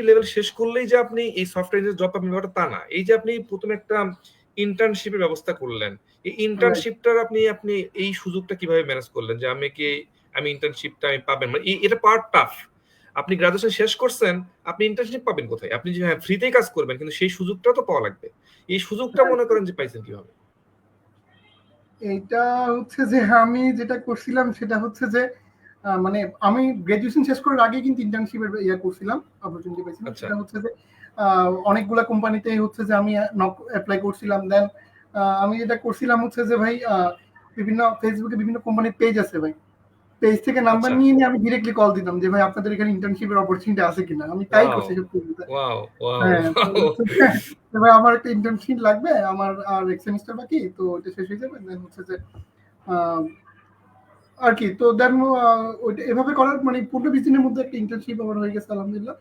Level শেষ করলেই যে আপনি এই সফটওয়্যার জব পাবেন ব্যাপারটা তা না। এই যে আপনি প্রথমে একটা ইন্টার্নশিপের ব্যবস্থা করলেন। এই রাইট। ইন্টার্নশিপটার আপনি এই সুযোগটা কিভাবে ম্যানেজ করলেন? যে আমি ইন্টার্নশিপটা আমি পাবেন। মানে এটা পাওয়া টাফ। আপনি গ্র্যাজুয়েশন শেষ করছেন, আপনি ইন্টার্নশিপ পাবেন কোথায়? আপনি যে হ্যাঁ, ফ্রিতেই কাজ করবেন কিন্তু সেই সুযোগটাও তো পাওয়া লাগবে। এই সুযোগটা মনে করেন যে পাইছেন কিভাবে? এইটা হচ্ছে যে আমি যেটা করছিলাম সেটা হচ্ছে যে মানে আমি গ্রাজুয়েশন শেষ করার আগে কিন্তু ইন্টার্নশিপের ইয়ে করছিলাম, অপরচুনিটি পেয়েছিলাম। আচ্ছা। সেটা হচ্ছে যে অনেকগুলা কোম্পানিতে হচ্ছে যে আমি অ্যাপ্লাই করছিলাম। দেন আমি যেটা করছিলাম হচ্ছে যে ভাই বিভিন্ন ফেসবুকে বিভিন্ন কোম্পানির পেজ আছে ভাই, পেজ থেকে নাম্বার আচ্ছা। নিয়ে আমি ডিরেক্টলি কল দিতাম যে ভাই আপনাদের এখানে ইন্টার্নশিপের অপরচুনিটি আছে কিনা। আমি তাই ওয়াও! করছি সত্যি বলতে। ওয়াও! ওয়াও! হ্যাঁ, তো ওয়াও! হচ্ছে যে ভাই আমার একটা ইন্টার্নশিপ লাগবে, আমার আর এক সেমিস্টার বাকি, তো এটা শেষ হয়ে যাবে। দেন হচ্ছে যে আহ, আর কি, তো দেন ওইটা এভাবে করার মানে 15-20 দিনের মধ্যে একটা ইন্টার্নশিপ আমার হয়ে গেছে আলহামদুলিল্লাহ।